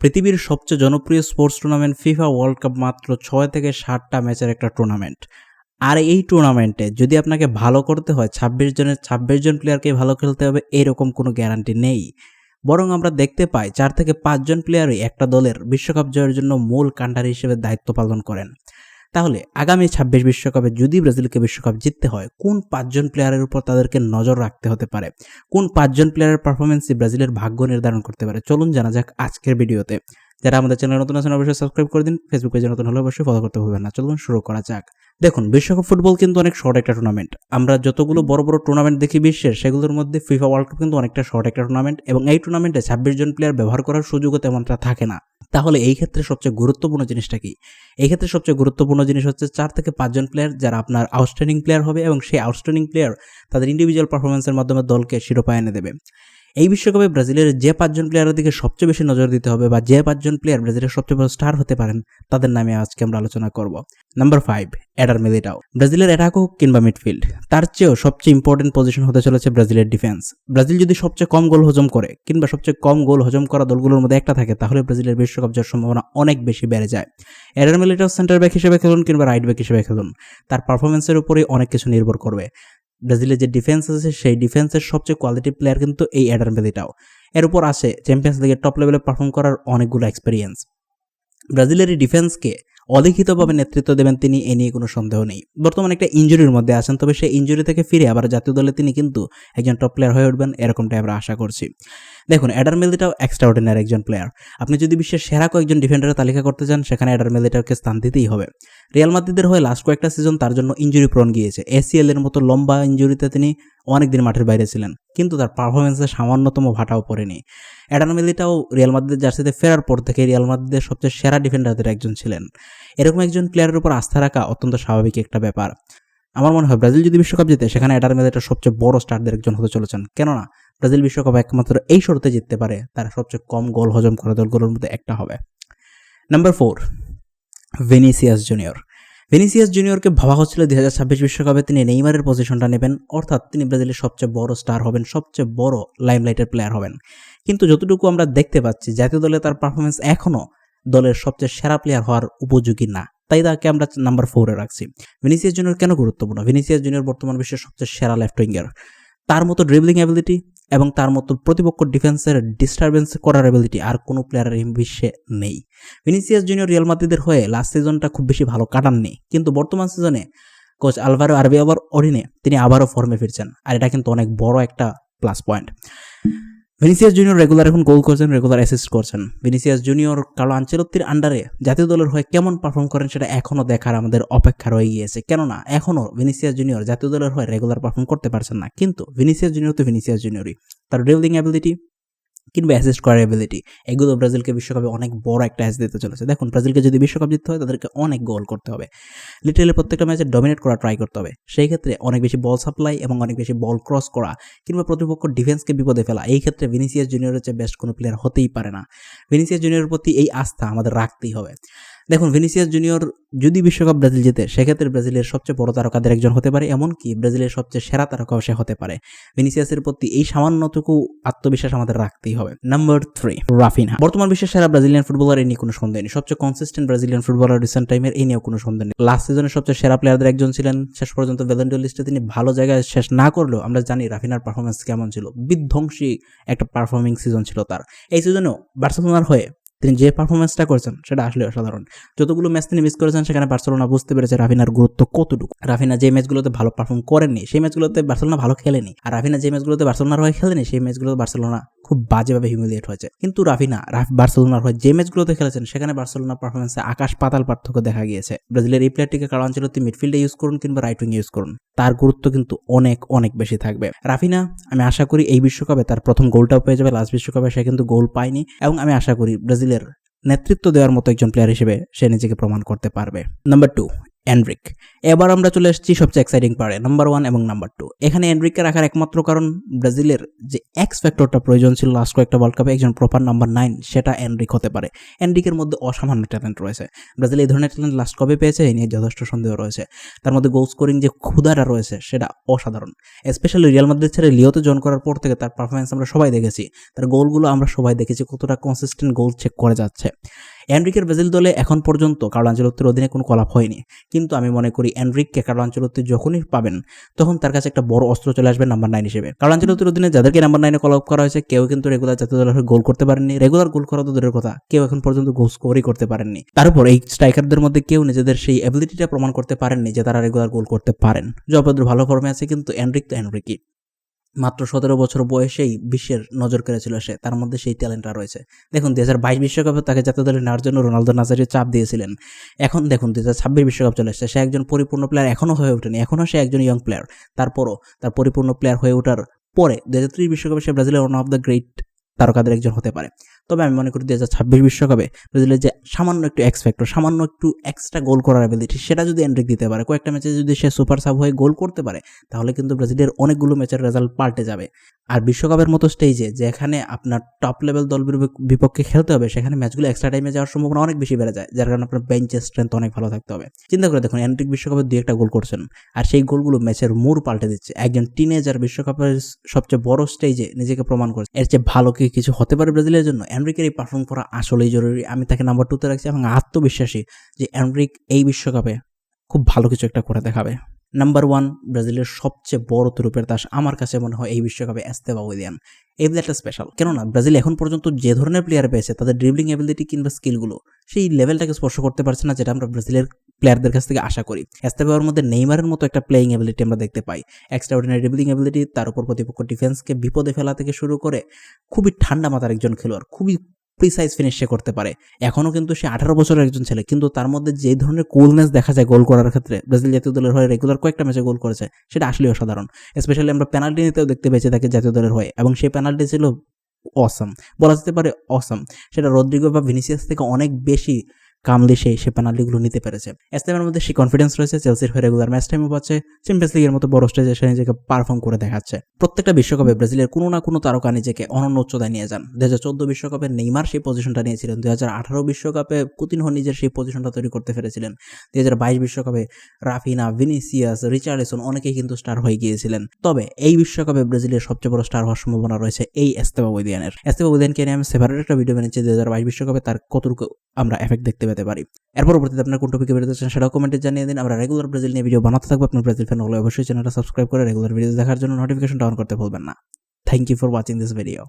পৃথিবীর সবচেয়ে জনপ্রিয় sports tournament FIFA world cup মাত্র ৬ থেকে ৭টা ম্যাচের একটা টুর্নামেন্ট। আর এই টুর্নামেন্টে যদি আপনাকে ভালো করতে হয় ২৬ জনের ২৬ জন প্লেয়ারকেই ভালো খেলতে হবে এরকম কোনো গ্যারান্টি নেই। বরং আমরা দেখতে পাই ৪ থেকে ৫ জন প্লেয়ারই একটা দলের বিশ্বকাপ জয়ের জন্য মূল কাণ্ডারি হিসেবে দায়িত্ব পালন করেন। তাহলে আগামী ২৬ বিশ্বকাপে যদি ব্রাজিলকে বিশ্বকাপ জিততে হয় কোন ৫ জন প্লেয়ারের উপর তাদেরকে নজর রাখতে হতে পারে, কোন ৫ জন প্লেয়ারের পারফরমেন্সই ব্রাজিলের ভাগ্য নির্ধারণ করতে পারে, চলুন জানা যাক আজকের ভিডিওতে। যারা আমাদের চ্যানেলে নতুন আছেন অবশ্যই সাবস্ক্রাইব করে দিন, ফেসবুক পেজে নতুন হলে অবশ্যই ফলো করতে ভুলবেন না। চলুন শুরু করা যাক। দেখুন, বিশ্বকাপ ফুটবল কিন্তু অনেক শর্ট একটা টুর্নামেন্ট। আমরা যতগুলো বড় বড় টুর্নামেন্ট দেখি বিশ্বের, সেগুলোর মধ্যে ফিফা ওয়ার্ল্ড কাপ কিন্তু অনেকটা শর্ট একটা টুর্নামেন্ট এবং এই টুর্নামেন্টে ২৬ জন প্লেয়ার ব্যবহার করার সুযোগও তেমনটা থাকে না। তাহলে এই ক্ষেত্রে সবচেয়ে গুরুত্বপূর্ণ জিনিসটা কি? এই ক্ষেত্রে সবচেয়ে গুরুত্বপূর্ণ জিনিস হচ্ছে ৪ থেকে ৫ জন প্লেয়ার যারা আপনার আউটস্ট্যান্ডিং প্লেয়ার হবে এবং সেই আউটস্ট্যান্ডিং প্লেয়ার তাদের ইন্ডিভিজুয়াল পারফরমেন্সের মাধ্যমে দলকে শিরোপা এনে দেবে। এই বিশ্বকাপে ব্রাজিলের যে ৫ জন প্লেয়ারের দিকে সবচেয়ে বেশি নজর দিতে হবে বা যে ৫ জন প্লেয়ার ব্রাজিলের সবচেয়ে বড় স্টার হতে পারেন তাদের নামে আজকে আমরা আলোচনা করব। Number 5, Eder Militao. ব্রাজিলের অ্যাটাক হোক কিংবা মিডফিল্ড, তার চেয়েও সবচেয়ে ইম্পর্টেন্ট পজিশন হতে চলেছে ব্রাজিলের ডিফেন্স। ব্রাজিল যদি সবচেয়ে কম গোল হজম করে কিংবা সবচেয়ে কম গোল হজম করা দলগুলোর মধ্যে একটা থাকে তাহলে ব্রাজিলের বিশ্বকাপ জয়ের সম্ভাবনা অনেক বেশি বেড়ে যায়। এডার মিলিটাও সেন্টার ব্যাক হিসেবে খেলুন কিংবা রাইট ব্যাক হিসেবে খেলুন, তার পারফরমেন্সের উপরেই অনেক কিছু নির্ভর করবে। ব্রাজিলের যে ডিফেন্স আছে সেই ডিফেন্সের সবচেয়ে কোয়ালিটি প্লেয়ার কিন্তু এই এডার মিলিটাও। এর উপর আসে চ্যাম্পিয়ন্স লিগের টপ লেভেলে পারফর্ম করার অনেকগুলো এক্সপিরিয়েন্স। ব্রাজিলের এই ডিফেন্সকে অলিখিতভাবে নেতৃত্ব দেবেন তিনি, এ নিয়ে কোনো সন্দেহ নেই। বর্তমানে একটা ইনজুরির মধ্যে আছেন, তবে সেই ইনজুরি থেকে ফিরে আবার জাতীয় দলে তিনি কিন্তু একজন টপ প্লেয়ার হয়ে উঠবেন এরকমটাই আমরা আশা করছি। দেখুন, এডার মিলিটাও এক্সট্রাঅর্ডিনারি একজন প্লেয়ার। আপনি যদি বিশ্বের সেরা কয়েকজন ডিফেন্ডারের তালিকা করতে চান সেখানে এডার মিলিটাওকে স্থান দিতেই হবে। রিয়াল মাদ্রিদের হয়ে লাস্ট কয়েকটা সিজন তার জন্য ইনজুরি প্রণ গিয়েছে। এসিএল এর মতো লম্বা ইনজুরিতে তিনি অনেকদিন মাঠের বাইরে ছিলেন, কিন্তু তার পারফরমেন্সে সামান্যতম ভাটাও পড়েনি। এডার মিলিটাও রিয়াল মাদ্রিদের জার্সিতে ফেরার পর থেকে রিয়াল মাদ্রিদের সবচেয়ে সেরা ডিফেন্ডারদের একজন ছিলেন। এরকম একজন প্লেয়ারের উপর আস্থা রাখা অত্যন্ত স্বাভাবিক একটা ব্যাপার। আমার মনে হয় ব্রাজিল যদি বিশ্বকাপ জিতে সেখানে এডার মিলিটাও সবচেয়ে বড় স্টারদের একজন হতে চলেছেন। কেননা ব্রাজিল বিশ্বকাপ একমাত্র এই শর্তে জিততে পারে তারা সবচেয়ে কম গোল হজম করা দলগুলোর মধ্যে একটা হবে। Number 4, Vinicius junior. ভিনিসিয়াস জুনিয়রকে ভাবা হচ্ছিল 2026 বিশ্বকাপে তিনি নেইমারের পজিশনটা নেবেন, অর্থাৎ তিনি ব্রাজিলের সবচেয়ে বড় স্টার হবেন, সবচেয়ে বড় লাইমলাইটের প্লেয়ার হবেন। কিন্তু যতটুকু আমরা দেখতে পাচ্ছি জাতীয় দলে তার পারফরমেন্স এখনও দলের সবচেয়ে সেরা প্লেয়ার হওয়ার উপযোগী না, তাই তাকে আমরা নাম্বার 4-এ রাখছি। ভিনিসিয়াস জুনিয়র কেন গুরুত্বপূর্ণ? ভিনিসিয়াস জুনিয়র বর্তমান বিশ্বের সবচেয়ে সেরা লেফট উইঙ্গার। তার মতো ড্রিবলিং অ্যাবিলিটি এবং তার মতো প্রতিপক্ষ ডিফেন্সের ডিস্টারবেন্স করার অ্যাবিলিটি আর কোনো প্লেয়ারের এই বিশ্বে নেই। ভিনিসিয়াস জুনিয়র রিয়াল মাদ্রিদের হয়ে লাস্ট সিজনটা খুব বেশি ভালো কাটাননি, কিন্তু বর্তমান সিজনে কোচ আলভারো আরবিওলার অধীনে তিনি আবারও ফর্মে ফিরছেন, আর এটা কিন্তু অনেক বড় একটা plus point. Vinicius junior regular এখন গোল করছেন, রেগুলার অ্যাসিস্ট করছেন। ভিনিসিয়াস জুনিয়র কার্লো আনচেলত্তির আন্ডারে জাতীয় দলের হয়ে কেমন পারফর্ম করেন সেটা এখনও দেখার আমাদের অপেক্ষা রয়ে গিয়েছে। কেননা এখনও ভিনিসিয়াস জুনিয়র জাতীয় দলের হয়ে রেগুলার পারফর্ম করতে পারছেন না, কিন্তু ভিনিসিয়াস জুনিয়র তো ভিনিসিয়াস জুনিয়রই। তার ড্রিবলিং অ্যাবিলিটি কিংবা অ্যাসিস্ট করার অ্যাবিলিটি এগুলো ব্রাজিলকে বিশ্বকাপে অনেক বড় একটা অ্যাস দিতে চলেছে। দেখুন, ব্রাজিলকে যদি বিশ্বকাপ জিততে হয় তাদেরকে অনেক গোল করতে হবে, লিটারালি প্রত্যেকটা ম্যাচে ডমিনেট করা ট্রাই করতে হবে। সেই ক্ষেত্রে অনেক বেশি বল সাপ্লাই এবং অনেক বেশি বল ক্রস করা কিংবা প্রতিপক্ষ ডিফেন্সকে বিপদে ফেলা, এই ক্ষেত্রে ভিনিসিয়াস জুনিয়রের চেয়ে বেস্ট কোনো প্লেয়ার হতেই পারে না। ভিনিসিয়াস জুনিয়রের প্রতি এই আস্থা আমাদের রাখতেই হবে। দেখুন, ভিনিসিয়াস জুনিয়র যদি বিশ্বকাপ ব্রাজিল জিতে সেক্ষেত্রে ব্রাজিলের সবচেয়ে বড় তারকাদের একজন হতে পারে, এমনকি ব্রাজিলের সবচেয়ে সেরা তারকাও সে হতে পারে। ভিনিসিয়াসের প্রতি এই সামান্যটুকু আত্মবিশ্বাস আমাদের রাখতেই হবে। Number 3, Raphinha. বর্তমান বিশ্বের সেরা ব্রাজিলিয়ান ফুটবলার, এই নিয়ে কোনো সন্দেহ নেই। সবচেয়ে কনসিস্টেন্ট ব্রাজিলিয়ান ফুটবলার রিসেন্ট টাইমের, এই নিয়েও কোনো সন্দেহ নেই। লাস্ট সিজনের সবচেয়ে সেরা প্লেয়ারদের একজন ছিলেন। শেষ পর্যন্ত ব্যালন ড'র লিস্টে তিনি ভালো জায়গায় শেষ না করলেও আমরা জানি রাফিনার পারফরমেন্স কেমন ছিল। বিধ্বংসী একটা পারফর্মিং সিজন ছিল তার। এই সিজনেও বার্সেলোনার হয়ে তিনি যে পারফরমেন্সটা করেছেন সেটা আসলে অসাধারণ। যতগুলো ম্যাচ তিনি মিস করেছেন সেখানে বার্সেলোনা বুঝতে পেরেছে রাফিনার গুরুত্ব কতটুকু। রাফিনা যে ম্যাচগুলোতে ভালো পারফর্ম করেননি সেই ম্যাচগুলোতে বার্সেলোনা ভালো খেলেনি, আর রাফিনা যে ম্যাচগুলোতে বার্সেলোনার হয়ে খেলেনি সেই ম্যাচগুলোতে বার্সেলোনা খুব বাজেভাবে হিউমিলিয়েট হয়েছে। কিন্তু রাফিনা বার্সেলোনার হয়ে যে ম্যাচগুলোতে খেলেছেন সেখানে বার্সেলোনার পারফরমেন্সে আকাশ পাতাল পার্থক্য দেখা গিয়েছে। ব্রাজিলের এই প্লেয়ারটিকে কার্লো আনচেলত্তি মিডফিল্ডে ইউজ করুন কিংবা রাইট উইংয়ে ইউজ করুন, তার গুরুত্ব কিন্তু অনেক অনেক বেশি থাকবে। রাফিনা, আমি আশা করি এই বিশ্বকাপে তার প্রথম গোলটাও পেয়ে যাবে। লাস্ট বিশ্বকাপে সে কিন্তু গোল পায়নি, এবং আমি আশা করি ব্রাজিলের নেতৃত্ব দেওয়ার মতো একজন প্লেয়ার হিসেবে সে নিজেকে প্রমাণ করতে পারবে। Number 2, Enrique. এবার আমরা চলে এসেছি সবচেয়ে এক্সাইটিং পার্টে, নাম্বার 1 এবং নাম্বার 2। এখানে এনরিককে রাখার একমাত্র কারণ ব্রাজিলের যে এক্স ফ্যাক্টরটা প্রয়োজন ছিল লাস্ট কয়েকটা ওয়ার্ল্ড কাপে, একজন প্রপার নাম্বার 9 সেটা এনরিক হতে পারে। এনরিকের মধ্যে অসামান্য ট্যালেন্ট রয়েছে। ব্রাজিল এই ধরনের ট্যালেন্ট লাস্ট কবে পেয়েছে এই নিয়ে যথেষ্ট সন্দেহ রয়েছে। তার মধ্যে গোল স্কোরিং যে ক্ষুধাটা রয়েছে সেটা অসাধারণ। স্পেশালি রিয়াল মাদ্রিদ ছেড়ে লিওতে জয়েন করার পর থেকে তার পারফরমেন্স আমরা সবাই দেখেছি, তার গোলগুলো আমরা সবাই দেখেছি কতটা কনসিস্টেন্ট গোল চেক করে যাচ্ছে। এনরিকের ব্রাজিল দলে এখন পর্যন্ত কার্লো আনচেলত্তির অধীনে কোনো কলাপ হয়নি, কিন্তু আমি মনে করি এনরিককে কার্লো আনচেলত্তি যখনই পাবেন তখন তার কাছে একটা বড় অস্ত্র চলে আসবে নাম্বার 9 হিসেবে। কার্লো আনচেলত্তির অধীনে যাদেরকে নাম্বার 9-এ কলাপ করা হয়েছে কেউ কিন্তু রেগুলার জাতীয় দলের হয়ে গোল করতে পারেননি, রেগুলার গোল করা তো দূরের কথা, কেউ এখন পর্যন্ত গোল স্কোরই করতে পারেননি। তার উপর এই স্ট্রাইকারদের মধ্যে কেউ নিজেদের সেই অ্যাবিলিটিটা প্রমাণ করতে পারেননি যে তারা রেগুলার গোল করতে পারেন। জয় পেদ্রো ভালো ফর্মে আছে, কিন্তু এনরিক তো এনরিকই। মাত্র 17 বছর বয়সেই বিশ্বের নজর কেড়েছিল সে, তার মধ্যে সেই ট্যালেন্টটা রয়েছে। দেখুন 2022 বিশ্বকাপে তাকে জাতীয় দলে নেওয়ার জন্য রোনালদো নাজারিও চাপ দিয়েছিলেন। এখন দেখুন 2026 বিশ্বকাপ চলে এসেছে, সে একজন পরিপূর্ণ প্লেয়ার এখনও হয়ে ওঠেনি, এখনও সে একজন ইয়ং প্লেয়ার। তারপরও তার পরিপূর্ণ প্লেয়ার হয়ে ওঠার পরে 2030 বিশ্বকাপে সে ব্রাজিলের ওয়ান অফ দ্য গ্রেট তারকাদের একজন হতে পারে। তবে আমি মনে করি 2026 বিশ্বকাপে ব্রাজিলের যে সামান্য একটু এক্স ফ্যাক্টর, সামান্য একটু এক্সট্রা গোল করার অ্যাবিলিটি, সেটা যদি এনরিক দিতে পারে, কয়েকটা ম্যাচে যদি সে সুপার সাব হয়ে গোল করতে পারে, তাহলে কিন্তু ব্রাজিলের অনেকগুলো ম্যাচের রেজাল্ট পাল্টে যাবে। আর বিশ্বকাপের মতো স্টেজে যেখানে আপনার টপ লেভেল দল বিপক্ষে খেলতে হবে, সেখানে ম্যাচগুলো এক্সট্রা টাইমে যাওয়ার সম্ভাবনা অনেক বেশি বেড়ে যায়, যার কারণে আপনার বেঞ্চের স্ট্রেংথ অনেক ভালো থাকতে হবে। চিন্তা করে দেখুন এনরিক বিশ্বকাপে 2-1টা গোল করছেন, আর সেই গোলগুলো ম্যাচের মোড় পাল্টে দিচ্ছে। একজন টিনেজার বিশ্বকাপের সবচেয়ে বড় স্টেজে নিজেকে প্রমাণ করছে, এর চেয়ে ভালো কি কিছু হতে পারে ব্রাজিলের জন্য? এনরিকের এই পারফর্ম করা আসলেই জরুরি। আমি তাকে নাম্বার 2-তে রাখছি এবং আত্মবিশ্বাসী যে এনরিক এই বিশ্বকাপে খুব ভালো কিছু একটা করে দেখাবে। নাম্বার 1 ব্রাজিলের সবচেয়ে বড় তুরুপের তাস আমার কাছে মনে হয় এই বিশ্বকাপে এস্তেভাও উইলিয়ান। এই প্লেয়ারটা স্পেশাল, কেননা ব্রাজিল এখন পর্যন্ত যে ধরনের প্লেয়ার পেয়েছে তাদের ড্রিবলিং অ্যাবিলিটি কিংবা স্কিলগুলো সেই লেভেলটাকে স্পর্শ করতে পারছে না, যেটা আমরা ব্রাজিলের প্লেয়ারদের কাছ থেকে আশা করি। এস্তেভাওর মধ্যে নেইমারের মতো একটা প্লেয়িং অ্যাবিলিটি আমরা দেখতে পাই, এক্সট্রা অর্ডিনারি ড্রিবলিং অ্যাবিলিটি, তার উপর প্রতিপক্ষ ডিফেন্সকে বিপদে ফেলা থেকে শুরু করে খুবই ঠান্ডা মাথার একজন খেলোয়াড়, খুবই প্রিসাইজ ফিনিশ সে করতে পারে। এখনও কিন্তু সে 18 বছরের একজন ছেলে, কিন্তু তার মধ্যে যে ধরনের কুলনেস দেখা যায় গোল করার ক্ষেত্রে, ব্রাজিল জাতীয় দলের হয়ে রেগুলার কয়েকটা ম্যাচে গোল করেছে, সেটা আসলে অসাধারণ। স্পেশালি আমরা পেনাল্টি নিতেও দেখতে পেয়েছি তাকে জাতীয় দলের হয়ে, এবং সেই পেনাল্টি ছিল অসাম, বলা যেতে পারে অসাম। সেটা রদ্রিগো বা ভিনিসিয়াস থেকে অনেক বেশি কামলি সে পেনাল্টিগুলো নিতে পেরেছে। এস্তেভার মধ্যে সেই কনফিডেন্স রয়েছে, চেলসির হয়ে রেগুলার ম্যাচ টাইমও পাচ্ছে, চ্যাম্পিয়ন্স লিগের মতো বড় স্টেজে সে নিজেকে পারফর্ম করে দেখাচ্ছে। প্রত্যেকটা বিশ্বকাপে ব্রাজিলের কোনো না কোনো তারকা নিজেকে অনন্য উচ্চতায় নিয়ে যান। 2014 বিশ্বকাপে নেইমার সেই পজিশনটা নিয়েছিলেন, 2018 বিশ্বকাপে কুতিনহো নিজের সেই পজিশনটা তৈরি করতে পেরেছিলেন, 2022 বিশ্বকাপে রাফিনা, ভিনিসিয়াস, রিচার্লিসন অনেকেই কিন্তু স্টার হয়ে গিয়েছিলেন। তবে এই বিশ্বকাপে ব্রাজিলের সবচেয়ে বড় স্টার হওয়ার সম্ভাবনা রয়েছে এই এস্তেভা উইলিয়ানের। এস্তেভা উইলিয়ানকে নিয়ে আমি সেপারেট একটা ভিডিও বানিয়েছি 2022 বিশ্বকাপে তার কতটুকু আমরা এফেক্ট দেখতে পেতে পারি। এর পরবর্তীতে আপনার কোন টপিকে ভিডিও চান সেটাও কমেন্টে জানিয়ে দিন। আমরা রেগুলার ব্রাজিল নিয়ে ভিডিও বানাতে থাকবো। আপনার ব্রাজিল ফ্যান হলে অবশ্যই চ্যানেলটা সাবস্ক্রাইব করে রেগুলার ভিডিও দেখার জন্য নোটিফিকেশনটা অন করতে ভুলবেন না। Thank you for watching this video.